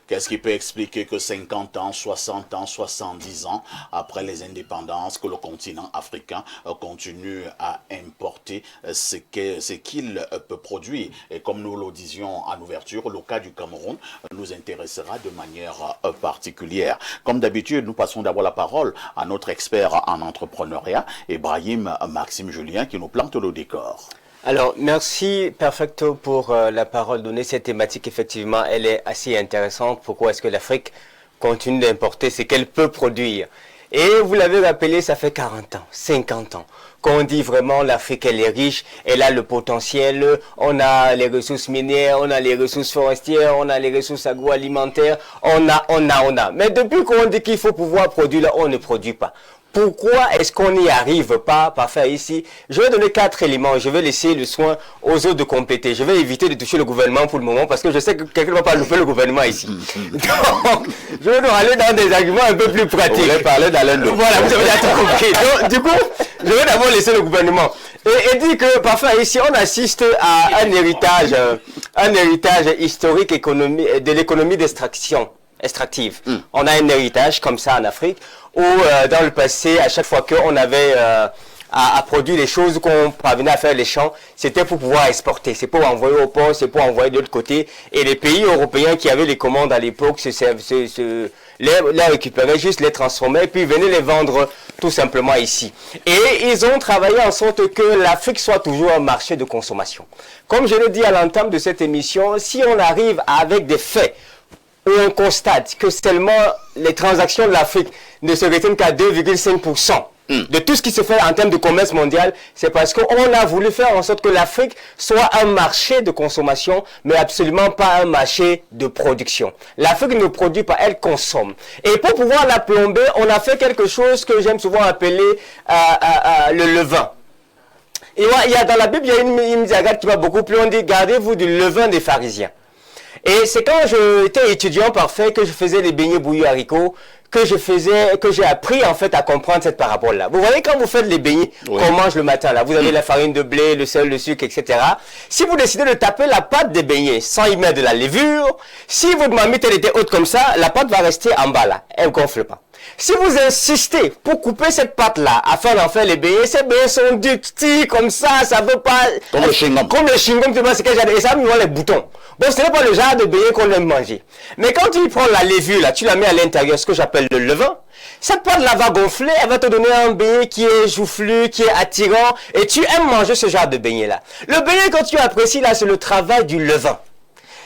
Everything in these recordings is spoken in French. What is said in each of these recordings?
Qu'est-ce qui peut expliquer que 50 ans, 60 ans, 70 ans après les indépendances, que le continent africain continue à importer ce qu'il peut produire? Et comme nous le disions en ouverture, le cas du Cameroun nous intéressera de manière particulière. Comme d'habitude, nous passons d'abord la parole à notre expert en entrepreneuriat, Ibrahim Maxime Julien, qui nous plante le décor. Alors, merci Perfecto pour la parole donnée. Cette thématique, effectivement, elle est assez intéressante. Pourquoi est-ce que l'Afrique continue d'importer ce qu'elle peut produire? Et vous l'avez rappelé, ça fait 40 ans, 50 ans qu'on dit vraiment l'Afrique, elle est riche, elle a le potentiel, on a les ressources minières, on a les ressources forestières, on a les ressources agroalimentaires, on a. Mais depuis qu'on dit qu'il faut pouvoir produire, là, on ne produit pas. Pourquoi est-ce qu'on n'y arrive pas par faire ici? Je vais donner 4 éléments. Je vais laisser le soin aux autres de compléter. Je vais éviter de toucher le gouvernement pour le moment parce que je sais que quelqu'un ne va pas louper le gouvernement ici. Donc, je vais aller dans des arguments un peu plus pratiques. Vous voulez parler d'Alain Delon. Voilà, vous avez déjà tout compris. Donc, du coup, je vais d'abord laisser le gouvernement. Et dire que parfois ici, on assiste à un héritage historique de l'économie d'extraction. Extractive. On a un héritage comme ça en Afrique où dans le passé, à chaque fois qu'on avait à produire les choses qu'on parvenait à faire les champs, c'était pour pouvoir exporter, c'est pour envoyer au port, c'est pour envoyer de l'autre côté. Et les pays européens qui avaient les commandes à l'époque les récupéraient, juste les transformaient, puis venaient les vendre tout simplement ici. Et ils ont travaillé en sorte que l'Afrique soit toujours un marché de consommation. Comme je l'ai dit à l'entame de cette émission, si on arrive avec des faits, où on constate que seulement les transactions de l'Afrique ne se retiennent qu'à 2,5% de tout ce qui se fait en termes de commerce mondial, c'est parce qu'on a voulu faire en sorte que l'Afrique soit un marché de consommation, mais absolument pas un marché de production. L'Afrique ne produit pas, elle consomme. Et pour pouvoir la plomber, on a fait quelque chose que j'aime souvent appeler le levain. Et il y a dans la Bible, il y a une diagramme qui m'a beaucoup plu, on dit, gardez-vous du levain des pharisiens. Et c'est quand j'étais étudiant parfait que je faisais les beignets bouillis haricots, que j'ai appris en fait à comprendre cette parabole-là. Vous voyez quand vous faites les beignets qu'on mange le matin là, vous avez la farine de blé, le sel, le sucre, etc. Si vous décidez de taper la pâte des beignets sans y mettre de la levure, si votre marmite elle était haute comme ça, la pâte va rester en bas là, elle ne gonfle pas. Si vous insistez pour couper cette pâte-là afin d'en faire les beignets, ces beignets sont du petits comme ça veut pas... Comme le chewing-gum. Comme le chewing-gum, tu vois, c'est quel genre de... Et ça, ils ont les boutons. Bon, ce n'est pas le genre de beignets qu'on aime manger. Mais quand tu prends la levure, là, tu la mets à l'intérieur, ce que j'appelle le levain, cette pâte-là va gonfler, elle va te donner un beignet qui est joufflu, qui est attirant, et tu aimes manger ce genre de beignet-là. Le beignet, quand tu apprécies, là, c'est le travail du levain.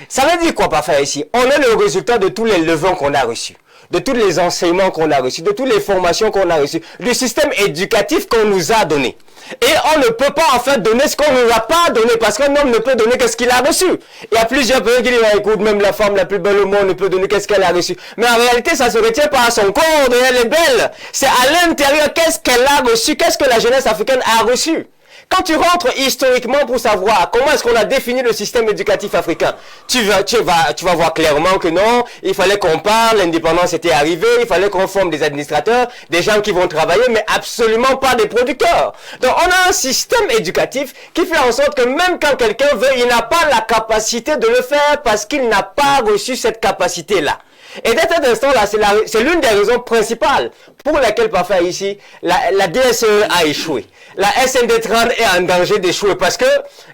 Ça veut dire quoi, par faire ici? On est le résultat de tous les levains qu'on a reçus, de tous les enseignements qu'on a reçus, de toutes les formations qu'on a reçues, du système éducatif qu'on nous a donné. Et on ne peut pas en fait donner ce qu'on ne nous a pas donné, parce qu'un homme ne peut donner qu'est-ce qu'il a reçu. Il y a plusieurs personnes qui disent, écoute, même la femme la plus belle au monde ne peut donner qu'est-ce qu'elle a reçu. Mais en réalité, ça se retient pas à son corps, elle est belle. C'est à l'intérieur, qu'est-ce qu'elle a reçu, qu'est-ce que la jeunesse africaine a reçu. Quand tu rentres historiquement pour savoir comment est-ce qu'on a défini le système éducatif africain, tu vas voir clairement que non, il fallait qu'on parle, l'indépendance était arrivée, il fallait qu'on forme des administrateurs, des gens qui vont travailler, mais absolument pas des producteurs. Donc on a un système éducatif qui fait en sorte que même quand quelqu'un veut, il n'a pas la capacité de le faire parce qu'il n'a pas reçu cette capacité-là. Et dès cet instant-là, c'est l'une des raisons principales pour laquelle parfois ici, la DSE a échoué. La SND30 est en danger d'échouer parce que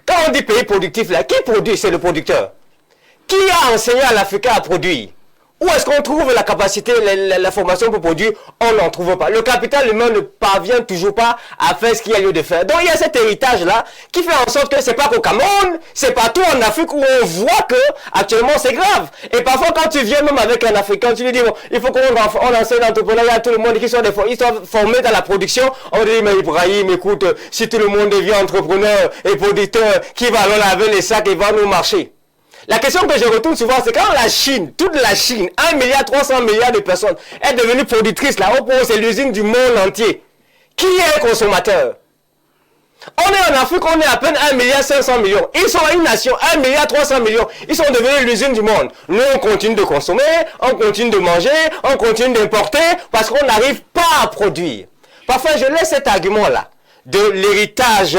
quand on dit pays productif, là, qui produit? C'est le producteur. Qui a enseigné à l'Africain à produire? Où est-ce qu'on trouve la capacité, la formation pour produire? On n'en trouve pas. Le capital humain ne parvient toujours pas à faire ce qu'il y a lieu de faire. Donc il y a cet héritage-là qui fait en sorte que c'est pas qu'au Cameroun, c'est partout en Afrique où on voit que actuellement c'est grave. Et parfois quand tu viens même avec un Africain, tu lui dis bon, il faut qu'on enseigne l'entrepreneuriat à tout le monde, qu'ils soient formés dans la production. On dit mais Ibrahim, écoute, si tout le monde devient entrepreneur et producteur, qui va alors laver les sacs et vendre au marché? La question que je retourne souvent, c'est quand la Chine, toute la Chine, 1,3 milliard de personnes, est devenue productrice, là, c'est l'usine du monde entier. Qui est le consommateur? On est en Afrique, on est à peine 1,5 milliard. Ils sont une nation, 1,3 milliard. Ils sont devenus l'usine du monde. Nous, on continue de consommer, on continue de manger, on continue d'importer, parce qu'on n'arrive pas à produire. Parfois, je laisse cet argument-là. de l'héritage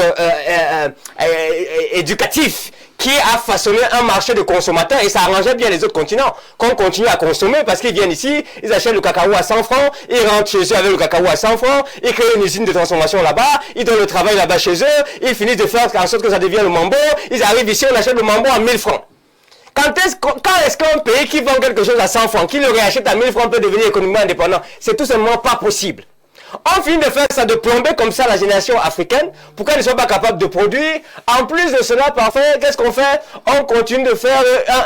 éducatif qui a façonné un marché de consommateurs et ça arrangeait bien les autres continents. Qu'on continue à consommer parce qu'ils viennent ici, ils achètent le cacao à 100 francs, ils rentrent chez eux avec le cacao à 100 francs, ils créent une usine de transformation là-bas, ils donnent le travail là-bas chez eux, ils finissent de faire en sorte que ça devienne le mambo, ils arrivent ici, on achète le mambo à 1000 francs. Quand est-ce qu'un pays qui vend quelque chose à 100 francs, qui le réachète à 1000 francs peut devenir économiquement indépendant? C'est tout simplement pas possible. On finit de faire ça, de plomber comme ça la génération africaine pour qu'elle ne soit pas capable de produire. En plus de cela, parfois, qu'est-ce qu'on fait? On continue de faire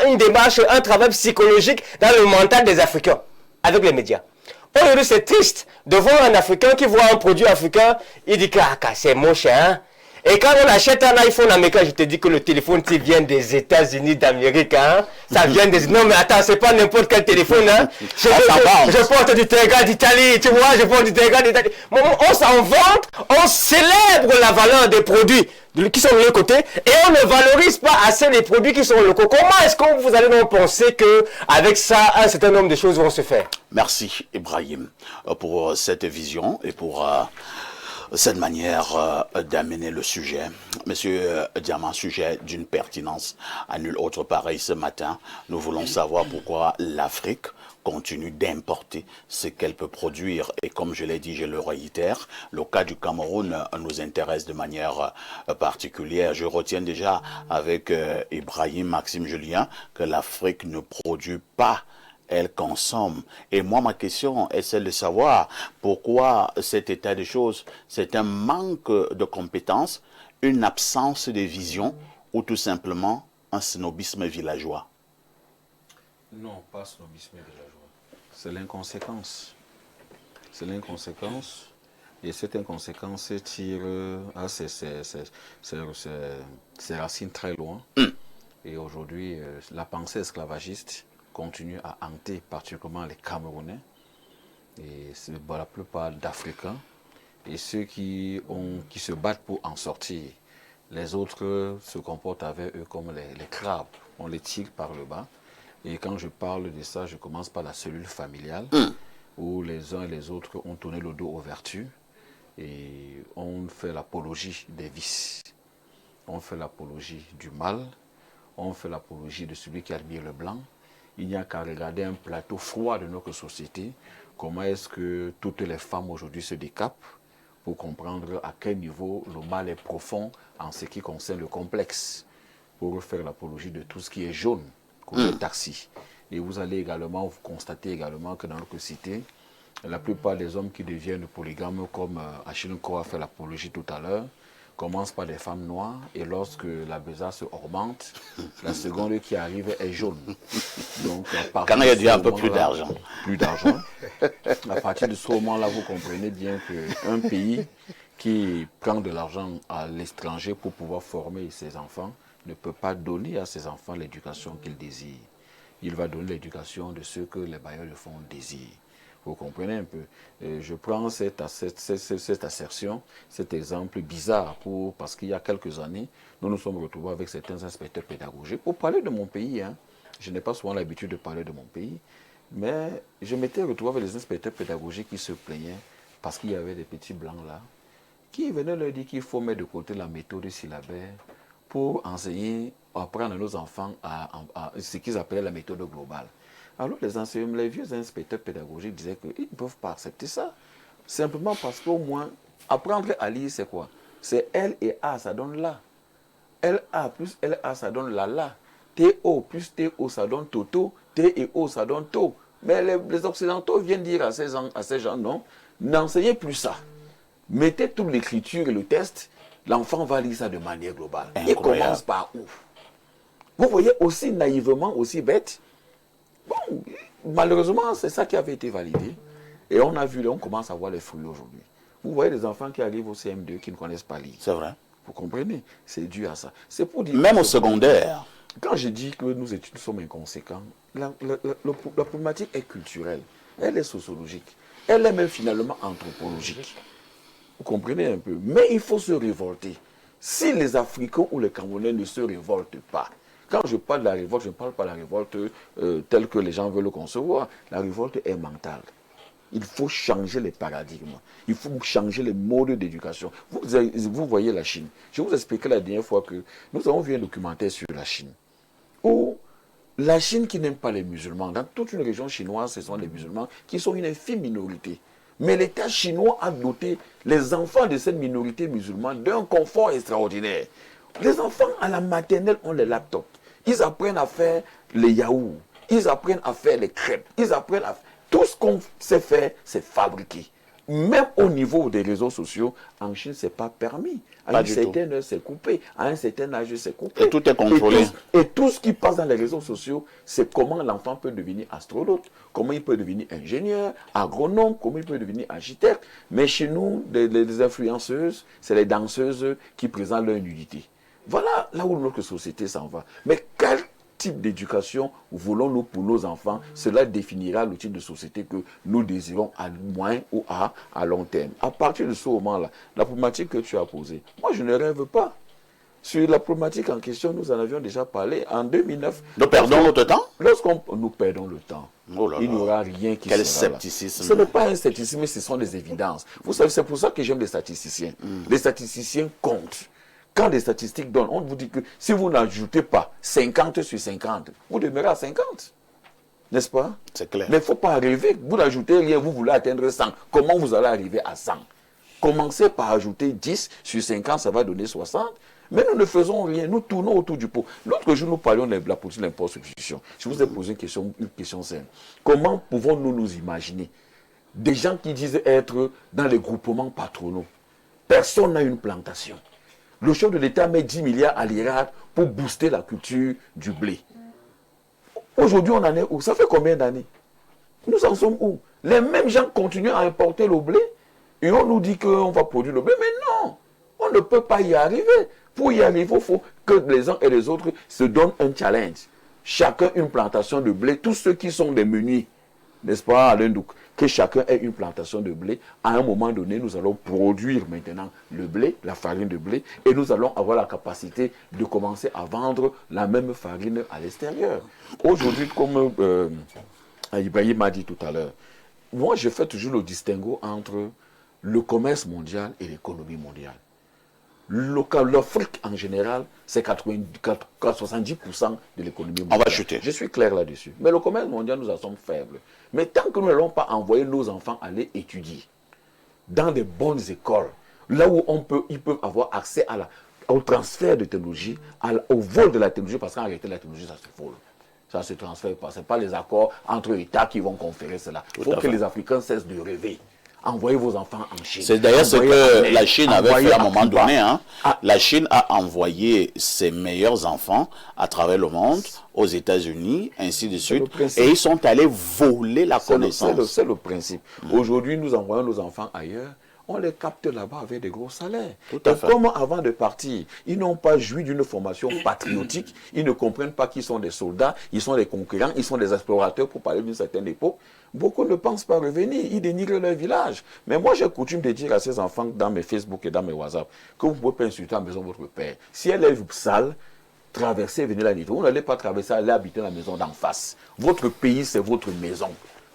une démarche, un travail psychologique dans le mental des Africains avec les médias. Aujourd'hui, c'est triste de voir un Africain qui voit un produit africain, il dit que c'est moche, hein? Et quand on achète un iPhone américain, je te dis que le téléphone vient des États-Unis d'Amérique, hein? Ça vient des... Non mais attends, c'est pas n'importe quel téléphone, hein? Je porte du Terga d'Italie, tu vois, je porte du Terga d'Italie. On s'en vante, on célèbre la valeur des produits qui sont de l'autre côté et on ne valorise pas assez les produits qui sont locaux. Comment est-ce que vous allez donc penser qu'avec ça, un certain nombre de choses vont se faire? Merci Ibrahim pour cette vision et pour... cette manière d'amener le sujet. Monsieur Diamant, sujet d'une pertinence à nul autre pareil ce matin. Nous voulons savoir pourquoi l'Afrique continue d'importer ce qu'elle peut produire. Et comme je l'ai dit, je le réitère, le cas du Cameroun nous intéresse de manière particulière. Je retiens déjà avec Ibrahim, Maxime Julien, que l'Afrique ne produit pas, elle consomme. Et moi, ma question est celle de savoir pourquoi cet état de choses, c'est un manque de compétences, une absence de vision ou tout simplement un snobisme villageois. Non, pas snobisme villageois. C'est l'inconséquence. C'est l'inconséquence. Et cette inconséquence tire à ses racines très loin. Et aujourd'hui, la pensée esclavagiste continue à hanter particulièrement les Camerounais et la plupart d'Africains et ceux qui se battent pour en sortir. Les autres se comportent avec eux comme les crabes. On les tire par le bas. Et quand je parle de ça, je commence par la cellule familiale où les uns et les autres ont tourné le dos aux vertus et on fait l'apologie des vices. On fait l'apologie du mal. On fait l'apologie de celui qui admire le blanc. Il n'y a qu'à regarder un plateau froid de notre société. Comment est-ce que toutes les femmes aujourd'hui se décapent pour comprendre à quel niveau le mal est profond en ce qui concerne le complexe. Pour faire l'apologie de tout ce qui est jaune, comme le taxi. Et vous allez également constater également que dans notre cité, la plupart des hommes qui deviennent polygames, comme Achille Nko a fait l'apologie tout à l'heure, commence par des femmes noires et lorsque la besace augmente, la seconde qui arrive est jaune. Donc, quand il y a un peu plus d'argent. Plus d'argent. À partir de ce moment-là, vous comprenez bien qu'un pays qui prend de l'argent à l'étranger pour pouvoir former ses enfants ne peut pas donner à ses enfants l'éducation qu'ils désirent. Il va donner l'éducation de ce que les bailleurs de fonds désirent. Vous comprenez un peu. Je prends cette assertion, cet exemple bizarre, parce qu'il y a quelques années, nous nous sommes retrouvés avec certains inspecteurs pédagogiques pour parler de mon pays. Hein. Je n'ai pas souvent l'habitude de parler de mon pays, mais je m'étais retrouvé avec les inspecteurs pédagogiques qui se plaignaient parce qu'il y avait des petits blancs là, qui venaient leur dire qu'il faut mettre de côté la méthode syllabaire pour enseigner, apprendre à nos enfants à ce qu'ils appelaient la méthode globale. Alors les vieux inspecteurs pédagogiques disaient qu'ils ne peuvent pas accepter ça. Simplement parce qu'au moins, apprendre à lire, c'est quoi? C'est L et A, ça donne La. LA plus LA, ça donne La. TO plus TO, ça donne Toto. T et O, ça donne To. Mais les Occidentaux viennent dire à ces gens, non, n'enseignez plus ça. Mettez toute l'écriture et le test, l'enfant va lire ça de manière globale. Et commence par où? Vous voyez aussi naïvement, aussi bête. Bon, malheureusement, c'est ça qui avait été validé. Et on a vu, on commence à voir les fruits aujourd'hui. Vous voyez des enfants qui arrivent au CM2 qui ne connaissent pas lire. C'est vrai. Vous comprenez? C'est dû à ça. C'est pour dire. Même au secondaire. Quand je dis que nous sommes inconséquents, la problématique est culturelle. Elle est sociologique. Elle est même finalement anthropologique. Vous comprenez un peu? Mais il faut se révolter. Si les Africains ou les Camerounais ne se révoltent pas, quand je parle de la révolte, je ne parle pas de la révolte telle que les gens veulent le concevoir. La révolte est mentale. Il faut changer les paradigmes. Il faut changer les modes d'éducation. Vous voyez la Chine. Je vous expliquais la dernière fois que nous avons vu un documentaire sur la Chine. Où la Chine qui n'aime pas les musulmans, dans toute une région chinoise, ce sont les musulmans qui sont une infime minorité. Mais l'État chinois a doté les enfants de cette minorité musulmane d'un confort extraordinaire. Les enfants à la maternelle ont les laptops. Ils apprennent à faire les yaourts. Ils apprennent à faire les crêpes. Ils apprennent à... Tout ce qu'on sait faire, c'est fabriquer. Même au niveau des réseaux sociaux, en Chine, ce n'est pas permis. À une certaine heure, c'est coupé. À un certain âge, c'est coupé. Et tout est contrôlé. Et tout ce qui passe dans les réseaux sociaux, c'est comment l'enfant peut devenir astronaute, comment il peut devenir ingénieur, agronome, comment il peut devenir architecte. Mais chez nous, les influenceuses, c'est les danseuses qui présentent leur nudité. Voilà là où notre société s'en va. Mais quel type d'éducation voulons-nous pour nos enfants? Cela définira le type de société que nous désirons à moyen ou à long terme. À partir de ce moment-là, la problématique que tu as posée, moi je ne rêve pas. Sur la problématique en question, nous en avions déjà parlé en 2009. Nous perdons notre temps? Nous perdons le temps. Oh là là. Il n'y aura rien qui Quel sera scepticisme. là. Ce n'est pas un scepticisme, ce sont des évidences. Vous savez, c'est pour ça que j'aime les statisticiens. Les statisticiens comptent. Quand les statistiques donnent, on vous dit que si vous n'ajoutez pas 50 sur 50, vous demeurez à 50. N'est-ce pas? C'est clair. Mais il ne faut pas rêver. Vous n'ajoutez rien, vous voulez atteindre 100. Comment vous allez arriver à 100? Commencez par ajouter 10 sur 50, ça va donner 60. Mais nous ne faisons rien, nous tournons autour du pot. L'autre jour, nous parlions de la politique de l'impôt-substitution. Je vous ai posé une question simple. Comment pouvons-nous nous imaginer des gens qui disent être dans les groupements patronaux? Personne n'a une plantation. Le chef de l'État met 10 milliards à l'Irak pour booster la culture du blé. Aujourd'hui, on en est où? Ça fait combien d'années? Nous en sommes où? Les mêmes gens continuent à importer le blé et on nous dit qu'on va produire le blé. Mais non, on ne peut pas y arriver. Pour y arriver, il faut que les uns et les autres se donnent un challenge. Chacun une plantation de blé. Tous ceux qui sont des meuniers, n'est-ce pas, Alain Douk, que chacun ait une plantation de blé. À un moment donné, nous allons produire maintenant le blé, la farine de blé, et nous allons avoir la capacité de commencer à vendre la même farine à l'extérieur. Aujourd'hui, comme Ibrahim m'a dit tout à l'heure, moi je fais toujours le distinguo entre le commerce mondial et l'économie mondiale. L'Afrique en général, c'est 70% de l'économie mondiale. On va chuter. Je suis clair là-dessus. Mais le commerce mondial, nous en sommes faibles. Mais tant que nous n'allons pas envoyer nos enfants aller étudier dans des bonnes écoles, là où ils peuvent avoir accès au transfert de technologie, au vol de la technologie, parce qu'en réalité, la technologie, ça se vole. Ça ne se transfère pas. Ce n'est pas les accords entre États qui vont conférer cela. Il faut que les Africains cessent de rêver. Envoyez vos enfants en Chine. C'est d'ailleurs ce que la Chine avait fait à un moment donné. Hein. La Chine a envoyé ses meilleurs enfants à travers le monde, aux États-Unis, ainsi de suite. Et ils sont allés voler la connaissance. C'est le principe. Aujourd'hui, nous envoyons nos enfants ailleurs. On les capte là-bas avec des gros salaires. Et comme avant de partir, ils n'ont pas joui d'une formation patriotique, ils ne comprennent pas qu'ils sont des soldats, ils sont des conquérants, ils sont des explorateurs pour parler d'une certaine époque. Beaucoup ne pensent pas revenir, ils dénigrent leur village. Mais moi, j'ai coutume de dire à ces enfants dans mes Facebook et dans mes WhatsApp que vous ne pouvez pas insulter à la maison de votre père. Si elle est sale, traversez, venez la nettoyer. Vous n'allez pas traverser, aller habiter la maison d'en face. Votre pays, c'est votre maison.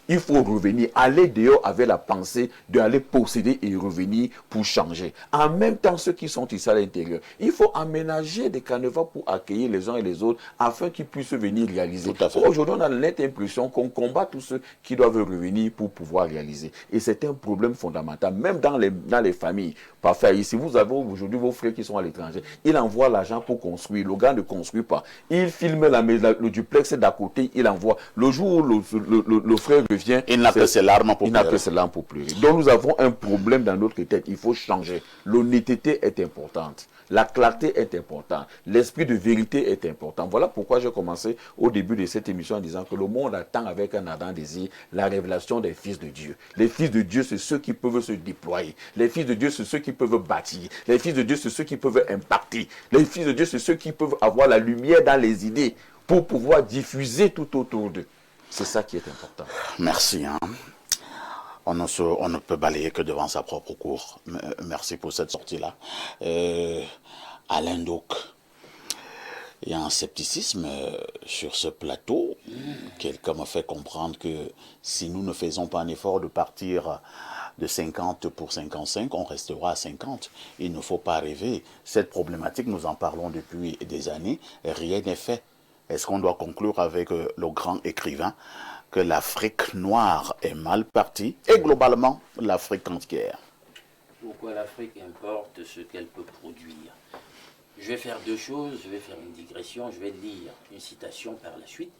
Il faut revenir, aller dehors avec la pensée d'aller posséder et revenir pour changer. En même temps, ceux qui sont ici à l'intérieur, il faut aménager des canevas pour accueillir les uns et les autres afin qu'ils puissent venir réaliser. Aujourd'hui, on a nette impression qu'on combat tous ceux qui doivent revenir pour pouvoir réaliser. Et c'est un problème fondamental, même dans les familles. Parfait, ici, vous avez aujourd'hui vos frères qui sont à l'étranger. Ils envoient l'argent pour construire. Le gars ne construit pas. Il filme le duplex d'à côté, il envoie. Le jour où le frère revient, il n'a que ses larmes pour pleurer. Donc nous avons un problème dans notre tête. Il faut changer. L'honnêteté est importante. La clarté est importante. L'esprit de vérité est important. Voilà pourquoi j'ai commencé au début de cette émission en disant que le monde attend avec un ardent désir la révélation des fils de Dieu. Les fils de Dieu, c'est ceux qui peuvent se déployer. Les fils de Dieu, c'est ceux qui peuvent bâtir. Les fils de Dieu, c'est ceux qui peuvent impacter. Les fils de Dieu, c'est ceux qui peuvent avoir la lumière dans les idées pour pouvoir diffuser tout autour d'eux. C'est ça qui est important. Merci. On ne peut balayer que devant sa propre cour. Merci pour cette sortie-là. Alain Douk, Il y a un scepticisme sur ce plateau. Quelqu'un m'a fait comprendre que si nous ne faisons pas un effort de partir de 50 pour 55, on restera à 50. Il ne faut pas rêver. Cette problématique, nous en parlons depuis des années, rien n'est fait. Est-ce qu'on doit conclure avec le grand écrivain que l'Afrique noire est mal partie et globalement l'Afrique entière? Pourquoi l'Afrique importe ce qu'elle peut produire? Je vais faire deux choses, je vais faire une digression, je vais lire une citation par la suite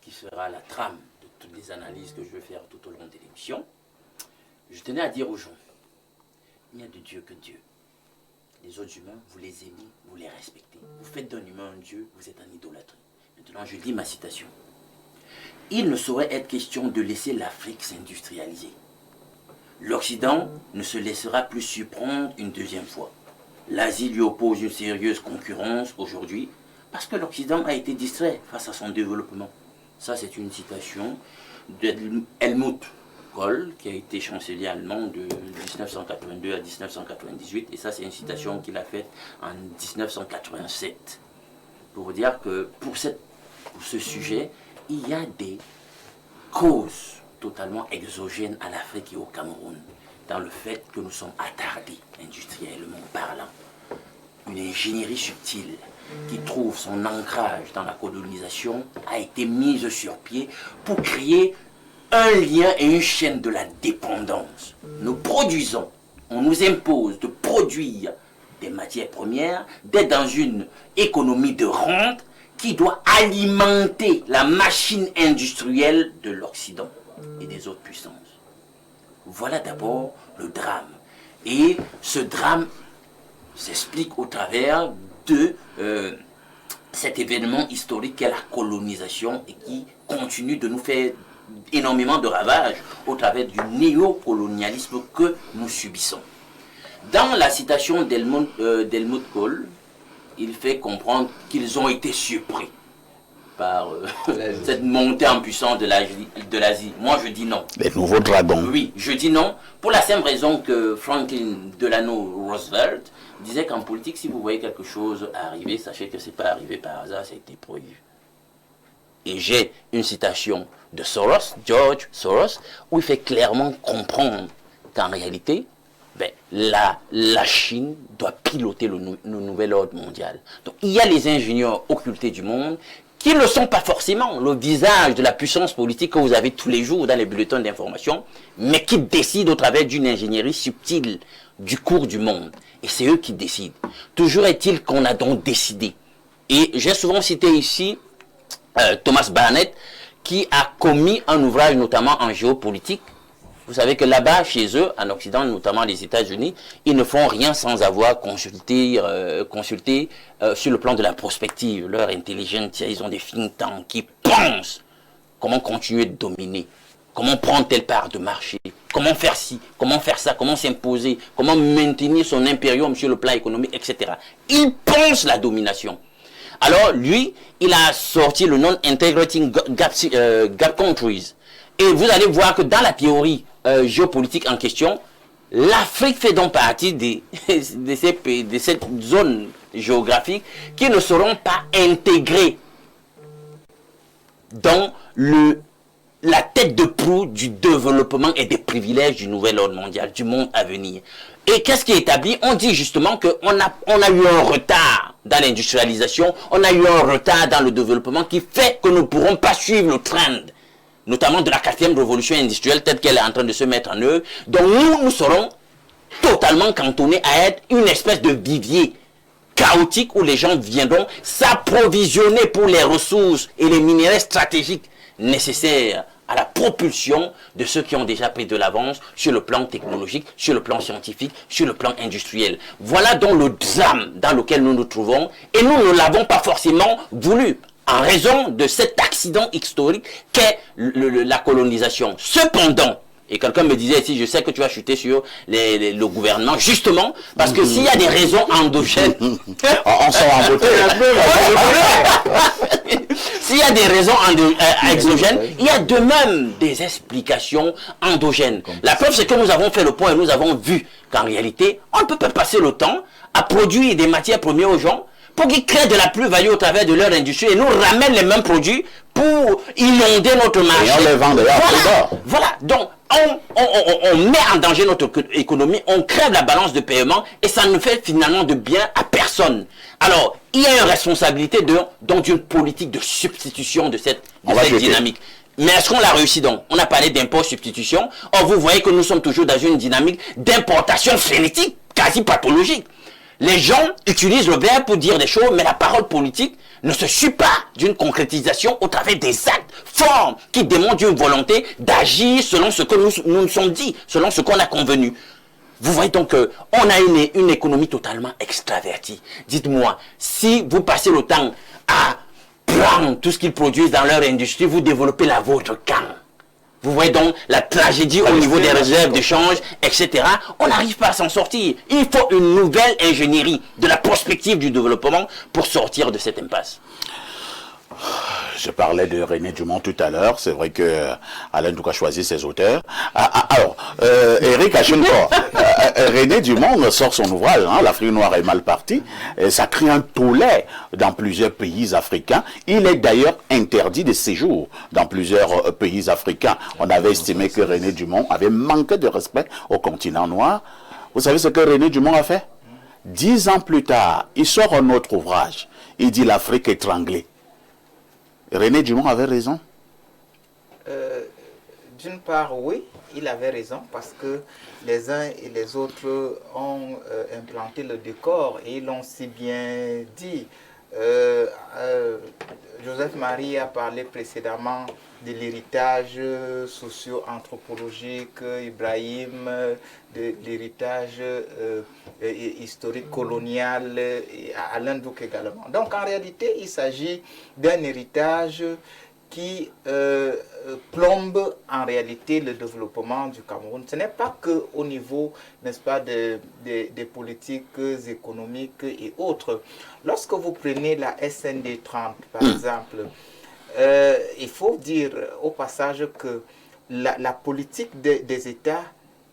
qui sera la trame de toutes les analyses que je vais faire tout au long de l'émission. Je tenais à dire aux gens, il n'y a de Dieu que Dieu. Les autres humains, vous les aimez, vous les respectez. Vous faites d'un humain un Dieu, vous êtes en idolâtrie. Maintenant, je lis ma citation. Il ne saurait être question de laisser l'Afrique s'industrialiser. L'Occident ne se laissera plus surprendre une deuxième fois. L'Asie lui oppose une sérieuse concurrence aujourd'hui parce que l'Occident a été distrait face à son développement. Ça, c'est une citation d'Helmut Kohl, qui a été chancelier allemand de 1982 à 1998. Et ça, c'est une citation qu'il a faite en 1987. Pour vous dire que pour ce sujet, il y a des causes totalement exogènes à l'Afrique et au Cameroun, dans le fait que nous sommes attardés, industriellement parlant. Une ingénierie subtile qui trouve son ancrage dans la colonisation a été mise sur pied pour créer un lien et une chaîne de la dépendance. Nous produisons, on nous impose de produire des matières premières, d'être dans une économie de rente qui doit alimenter la machine industrielle de l'Occident et des autres puissances. Voilà d'abord le drame. Et ce drame s'explique au travers de cet événement historique qu'est la colonisation et qui continue de nous faire énormément de ravages au travers du néocolonialisme que nous subissons. Dans la citation d'Helmut Kohl, il fait comprendre qu'ils ont été surpris par cette montée en puissance de l'Asie. Moi, je dis non. Les nouveaux dragons. Oui, je dis non, pour la simple raison que Franklin Delano Roosevelt disait qu'en politique, si vous voyez quelque chose arriver, sachez que ce n'est pas arrivé par hasard, ça a été prévu. Et j'ai une citation de Soros, George Soros, où il fait clairement comprendre qu'en réalité, la Chine doit piloter le nouvel ordre mondial. Donc il y a les ingénieurs occultés du monde qui ne sont pas forcément le visage de la puissance politique que vous avez tous les jours dans les bulletins d'information, mais qui décident au travers d'une ingénierie subtile du cours du monde. Et c'est eux qui décident. Toujours est-il qu'on a donc décidé. Et j'ai souvent cité ici Thomas Barnett, qui a commis un ouvrage notamment en géopolitique. Vous savez que là-bas, chez eux, en Occident, notamment les États-Unis, ils ne font rien sans avoir consulté sur le plan de la prospective, leur intelligence. Ils ont des think tanks qui pensent comment continuer de dominer, comment prendre telle part de marché, comment faire ci, comment faire ça, comment s'imposer, comment maintenir son impérium sur le plan économique, etc. Ils pensent la domination. Alors, lui, il a sorti le Non-Integrating Gap Countries. Et vous allez voir que dans la théorie géopolitique en question, l'Afrique fait donc partie de cette zone géographique qui ne seront pas intégrées dans la tête de proue du développement et des privilèges du nouvel ordre mondial, du monde à venir. Et qu'est-ce qui est établi? On dit justement qu'on a eu un retard dans l'industrialisation, on a eu un retard dans le développement qui fait que nous ne pourrons pas suivre le trend, notamment de la 4e révolution industrielle telle qu'elle est en train de se mettre en œuvre. Donc nous serons totalement cantonnés à être une espèce de vivier chaotique où les gens viendront s'approvisionner pour les ressources et les minéraux stratégiques nécessaires à la propulsion de ceux qui ont déjà pris de l'avance sur le plan technologique, sur le plan scientifique, sur le plan industriel. Voilà donc le drame dans lequel nous nous trouvons et nous ne l'avons pas forcément voulu en raison de cet accident historique qu'est la colonisation. Cependant, et quelqu'un me disait ici, je sais que tu vas chuter sur le gouvernement, justement, parce que s'il y a des raisons endogènes... on s'en va voter. S'il y a des raisons exogènes, il y a de même des explications endogènes. La preuve, c'est que nous avons fait le point et nous avons vu qu'en réalité, on ne peut pas passer le temps à produire des matières premières aux gens pour qu'ils créent de la plus-value au travers de leur industrie et nous ramènent les mêmes produits pour inonder notre marché. Et on les vend d'ailleurs plus bas. Voilà, donc on met en danger notre économie, on crève la balance de paiement et ça ne fait finalement de bien à personne. Alors, il y a une responsabilité d'une politique de substitution de cette dynamique. Mais est-ce qu'on l'a réussi donc? On a parlé d'impôt substitution. Or, vous voyez que nous sommes toujours dans une dynamique d'importation frénétique, quasi pathologique. Les gens utilisent le verbe pour dire des choses, mais la parole politique ne se suit pas d'une concrétisation au travers des actes forts qui démontrent une volonté d'agir selon ce que nous nous sommes dit, selon ce qu'on a convenu. Vous voyez donc qu'on a une économie totalement extravertie. Dites-moi, si vous passez le temps à prendre tout ce qu'ils produisent dans leur industrie, vous développez la vôtre quand? Vous voyez donc la tragédie au niveau des réserves de change, etc. On n'arrive pas à s'en sortir. Il faut une nouvelle ingénierie de la prospective du développement pour sortir de cette impasse. Je parlais de René Dumont tout à l'heure. C'est vrai que Alain Douka choisit ses auteurs. Alors, Eric Achenkor, René Dumont sort son ouvrage, hein, L'Afrique noire est mal partie. Ça crée un tollé dans plusieurs pays africains. Il est d'ailleurs interdit de séjour dans plusieurs pays africains. On avait estimé que René Dumont avait manqué de respect au continent noir. Vous savez ce que René Dumont a fait? 10 ans plus tard, il sort un autre ouvrage. Il dit l'Afrique étranglée. René Dumont avait raison? D'une part, oui, il avait raison parce que les uns et les autres ont implanté le décor et ils l'ont si bien dit. Joseph Marie a parlé précédemment de l'héritage socio-anthropologique, Ibrahim, de l'héritage historique colonial, et Alain Douka également. Donc en réalité, il s'agit d'un héritage qui plombe en réalité le développement du Cameroun. Ce n'est pas qu'au niveau, n'est-ce pas, des politiques économiques et autres. Lorsque vous prenez la SND 30, par exemple, il faut dire au passage que la politique des États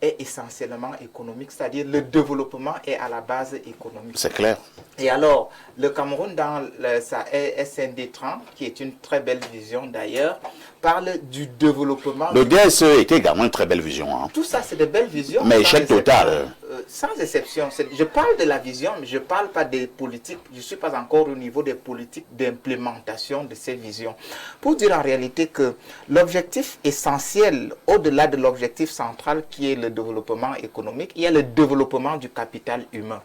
est essentiellement économique, c'est-à-dire le développement est à la base économique. C'est clair. Et alors, le Cameroun, dans sa SND 30, qui est une très belle vision d'ailleurs, parle du développement. Le DSE était également une très belle vision. Hein. Tout ça, c'est de belles visions. Mais échec total. Sans exception. Je parle de la vision, mais je ne parle pas des politiques. Je ne suis pas encore au niveau des politiques d'implémentation de ces visions. Pour dire en réalité que l'objectif essentiel, au-delà de l'objectif central qui est le développement économique, il y a le développement du capital humain.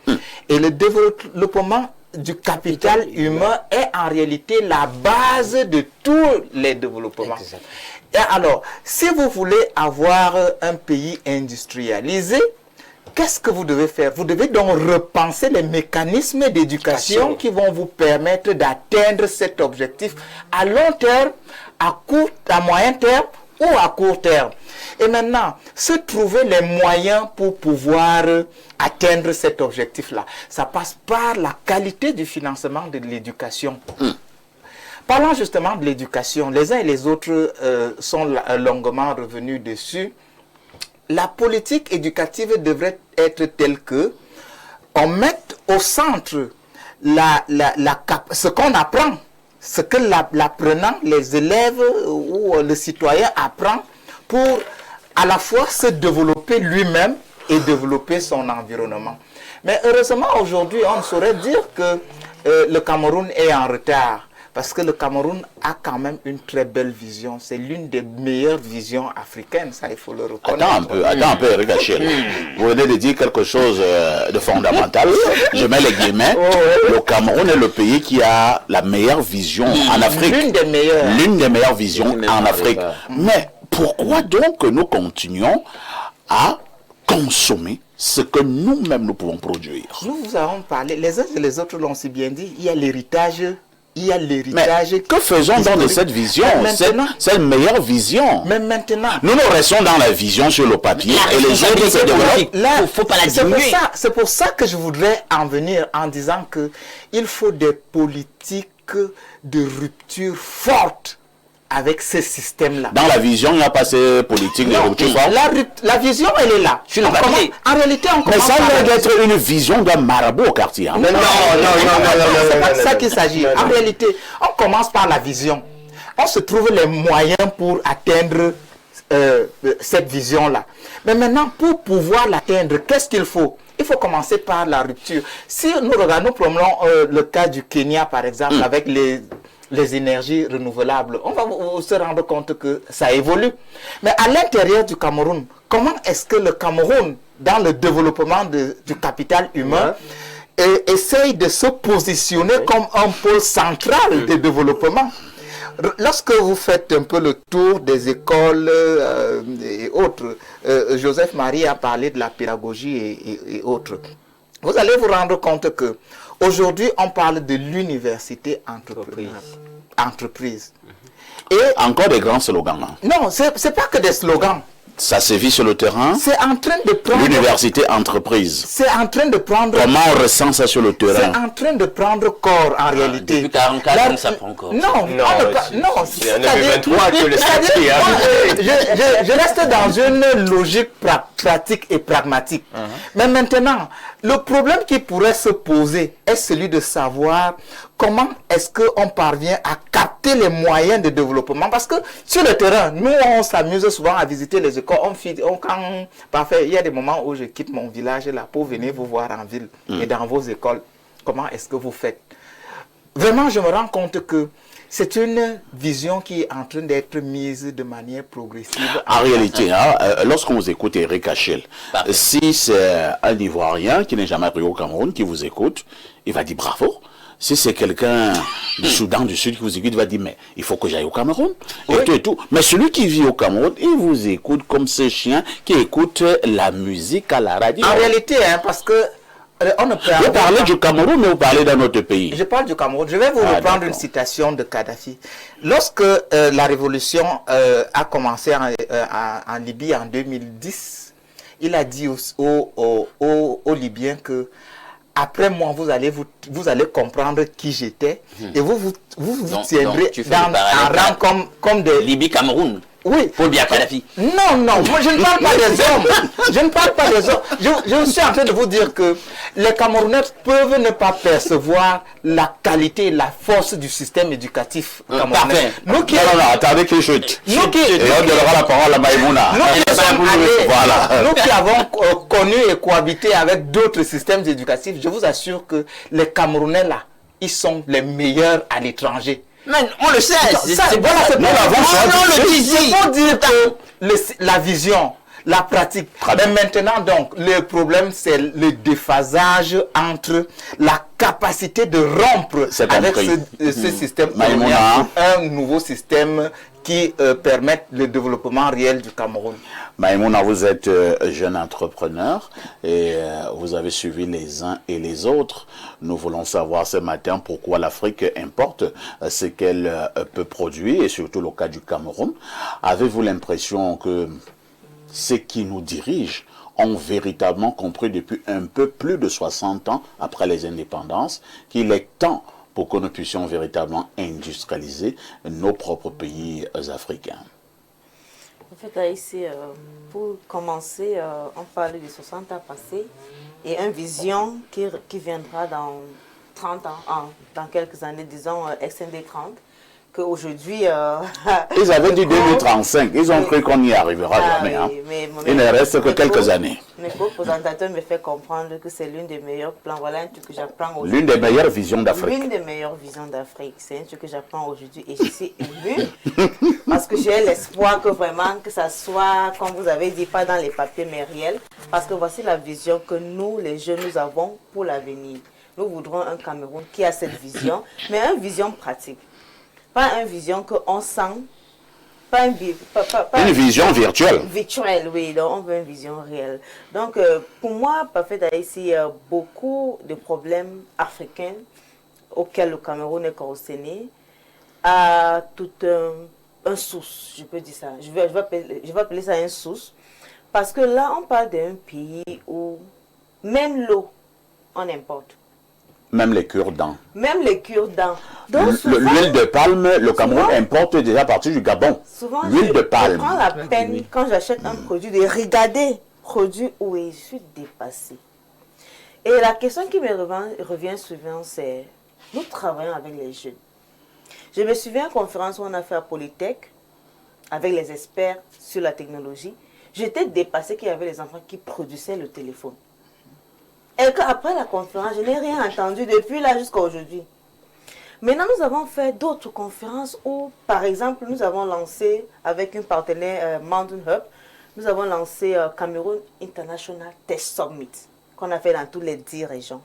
Et le développement du capital humain est en réalité la base de tous les développements. Exact. Et alors, si vous voulez avoir un pays industrialisé, qu'est-ce que vous devez faire? Vous devez donc repenser les mécanismes d'éducation qui vont vous permettre d'atteindre cet objectif à long terme, à moyen terme ou à court terme. Et maintenant, se trouver les moyens pour pouvoir atteindre cet objectif-là, ça passe par la qualité du financement de l'éducation. Parlant justement de l'éducation, les uns et les autres sont longuement revenus dessus. La politique éducative devrait être telle que on mette au centre ce qu'on apprend, ce que l'apprenant, les élèves ou le citoyen apprend pour à la fois se développer lui-même et développer son environnement. Mais heureusement, aujourd'hui, on ne saurait dire que le Cameroun est en retard. Parce que le Cameroun a quand même une très belle vision. C'est l'une des meilleures visions africaines, ça il faut le reconnaître. Attends un peu, Eric Achel. Vous venez de dire quelque chose de fondamental. Je mets les guillemets. Le Cameroun est le pays qui a la meilleure vision en Afrique. L'une des meilleures. L'une des meilleures visions en Afrique. Mais pourquoi donc nous continuons à consommer ce que nous-mêmes nous pouvons produire? Nous vous avons parlé, les uns et les autres l'ont si bien dit, il y a l'héritage. Il y a l'héritage. Que faisons donc de cette vision, cette meilleure vision? Mais maintenant, nous restons dans la vision sur le papier et les autres se développent. Là, il ne faut pas la diminuer. C'est pour ça que je voudrais en venir en disant qu'il faut des politiques de rupture fortes avec ce système-là. Dans la vision, il n'y a pas ces politiques de rupture. La vision, elle est là. En réalité, on Mais commence ça par doit être une vision d'un marabout au quartier. Hein. non, c'est pas de ça qu'il s'agit. En réalité, on commence par la vision. On se trouve les moyens pour atteindre cette vision-là. Mais maintenant, pour pouvoir l'atteindre, qu'est-ce qu'il faut? Il faut commencer par la rupture. Si nous regardons, nous prenons le cas du Kenya, par exemple, avec les énergies renouvelables, on va se rendre compte que ça évolue. Mais à l'intérieur du Cameroun, comment est-ce que le Cameroun, dans le développement du capital humain, essaye de se positionner comme un pôle central de développement? Lorsque vous faites un peu le tour des écoles et autres, Joseph Marie a parlé de la pédagogie et autres, vous allez vous rendre compte que aujourd'hui on parle de l'université entreprise. Et encore des grands slogans. Hein. Non, c'est pas que des slogans. Ça se vit sur le terrain. C'est en train de prendre... L'université entreprise. C'est en train de prendre... Comment on ressent ça sur le terrain? C'est en train de prendre corps en réalité. Depuis 44 ans, ça prend corps. Non, c'est en 2023 que le statut je reste dans une logique pratique et pragmatique. Mais maintenant, le problème qui pourrait se poser est celui de savoir comment est-ce qu'on parvient à capter les moyens de développement. Parce que sur le terrain, nous, on s'amuse souvent à visiter les écoles. Parfait, il y a des moments où je quitte mon village là pour venir vous voir en ville et dans vos écoles. Comment est-ce que vous faites? Vraiment, je me rends compte que c'est une vision qui est en train d'être mise de manière progressive. En réalité, hein, lorsqu'on vous écoute Eric Achel, si c'est un Ivoirien qui n'est jamais arrivé au Cameroun qui vous écoute, il va dire bravo. Si c'est quelqu'un du Soudan du Sud qui vous écoute, il va dire mais il faut que j'aille au Cameroun. Et tout. Mais celui qui vit au Cameroun, il vous écoute comme ce chien qui écoute la musique à la radio. En réalité, hein, parce que on ne peut vous parlez du Cameroun, mais vous parlez d'un autre pays. Je parle du Cameroun. Je vais vous reprendre une citation de Kadhafi. Lorsque la révolution a commencé en Libye en 2010, il a dit aux Libyens que après moi, vous allez comprendre qui j'étais et vous tiendrez en rang comme des... Libye-Cameroun. Oui. Paul Biya Kadhafi. Non, moi je ne parle pas des hommes. Je ne parle pas des hommes. Je suis en train de vous dire que les Camerounais peuvent ne pas percevoir la qualité et la force du système éducatif camerounais. Non, attendez qu'il chute. Et on donnera la parole à Maïmouna. Nous qui avons connu et cohabité avec d'autres systèmes éducatifs, je vous assure que les Camerounais là, ils sont les meilleurs à l'étranger. Mais on le sait. C'est pour dire que la vision, la pratique. Mais maintenant, donc, le problème, c'est le déphasage entre la capacité de rompre avec ce système un nouveau système qui permette le développement réel du Cameroun. Maïmouna, vous êtes jeune entrepreneur et vous avez suivi les uns et les autres. Nous voulons savoir ce matin pourquoi l'Afrique importe ce qu'elle peut produire, et surtout le cas du Cameroun. Avez-vous l'impression que ceux qui nous dirigent ont véritablement compris depuis un peu plus de 60 ans après les indépendances qu'il est temps pour que nous puissions véritablement industrialiser nos propres pays africains? En fait, ici, pour commencer, on parle de 60 ans passés et une vision qui viendra dans 30 ans, dans quelques années, disons XND 30, qu'aujourd'hui... ils avaient dit 2035, ils ont cru qu'on n'y arrivera jamais. Hein. Il ne reste que quelques années. Mes co-présentateurs me fait comprendre que c'est l'une des meilleurs plans. Voilà un truc que j'apprends aujourd'hui. L'une des meilleures visions d'Afrique. L'une des meilleures visions d'Afrique. C'est un truc que j'apprends aujourd'hui et je suis émue parce que j'ai l'espoir que vraiment que ça soit, comme vous avez dit, pas dans les papiers mais réel. Parce que voici la vision que nous, les jeunes, nous avons pour l'avenir. Nous voudrons un Cameroun qui a cette vision, mais une vision pratique. Pas une vision qu'on sent, pas une vision virtuelle. Virtuelle, oui, donc on veut une vision réelle. Donc, pour moi, Parfait ici, il y a beaucoup de problèmes africains auxquels le Cameroun est concerné, à tout un source, je peux dire ça. Je vais appeler ça une source, parce que là, on parle d'un pays où même l'eau, on importe. Même les cure-dents. Même les cure-dents. Donc, L'huile de palme, le Cameroun souvent, importe déjà à partir du Gabon. Souvent, L'huile de je palme. prends la peine, quand j'achète un produit, de regarder produit où je suis dépassé. Et la question qui me revient souvent, c'est, nous travaillons avec les jeunes. Je me souviens à une conférence où on a fait à Polytech, avec les experts sur la technologie. J'étais dépassée qu'il y avait les enfants qui produisaient le téléphone. Et qu'après la conférence, je n'ai rien entendu depuis là jusqu'à aujourd'hui. Maintenant, nous avons fait d'autres conférences où, par exemple, nous avons lancé, avec une partenaire Mountain Hub, nous avons lancé Cameroun International Test Summit, qu'on a fait dans toutes les 10 régions.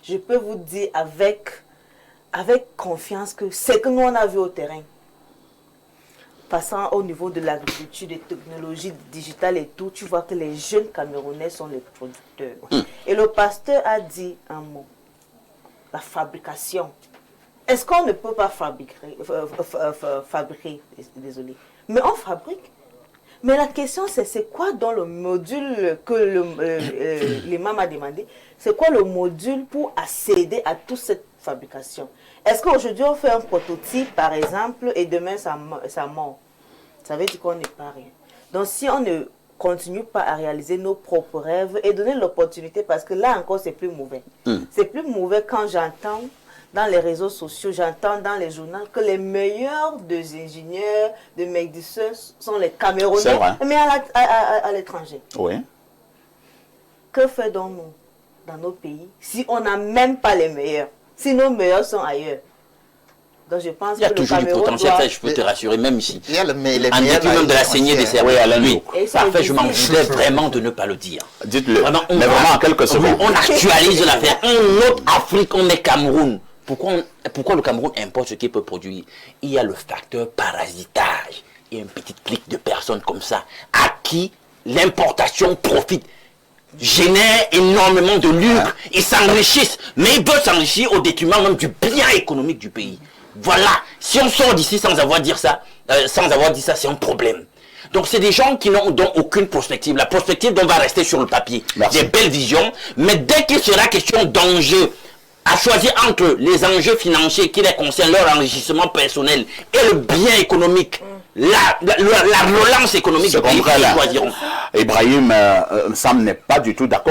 Je peux vous dire avec confiance que ce que nous on a vu au terrain, passant au niveau de l'agriculture, des technologies digitales et tout, tu vois que les jeunes Camerounais sont les producteurs. Et le pasteur a dit un mot, la fabrication. Est-ce qu'on ne peut pas fabriquer, désolé, mais on fabrique. Mais la question c'est quoi dans le module que l'imam a demandé, c'est quoi le module pour accéder à toute cette fabrication? Est-ce qu'aujourd'hui on fait un prototype par exemple et demain ça mord? Ça veut dire qu'on n'est pas rien. Donc si on ne continue pas à réaliser nos propres rêves et donner l'opportunité, parce que là encore c'est plus mauvais. C'est plus mauvais quand j'entends dans les réseaux sociaux, j'entends dans les journaux que les meilleurs des ingénieurs, des médecins sont les Camerounais, mais à l'étranger. Oui. Que faisons-nous dans nos pays si on n'a même pas les meilleurs, si nos meilleurs sont ailleurs? Donc je pense il y a toujours du potentiel, ça, je peux te rassurer, même ici. Il y a les en meilleurs dépit même de la saignée des cerveaux. Oui, parfait, je m'en voulais vraiment de ne pas le dire. Dites-le, vraiment, mais vraiment en quelques secondes. On actualise l'affaire. En autre Afrique, on est Cameroun. Pourquoi le Cameroun importe ce qu'il peut produire? Il y a le facteur parasitage. Il y a une petite clique de personnes comme ça à qui l'importation profite, génère énormément de lucre, ils s'enrichissent, mais ils peuvent s'enrichir au détriment même du bien économique du pays. Voilà, si on sort d'ici sans avoir dit ça, c'est un problème. Donc c'est des gens qui n'ont aucune prospective. La prospective va rester sur le papier. Merci. Des belles visions, mais dès qu'il sera question d'enjeux, à choisir entre les enjeux financiers qui les concernent, leur enrichissement personnel et le bien économique, la relance économique, ils choisiront. Ibrahim Sam n'est pas du tout d'accord.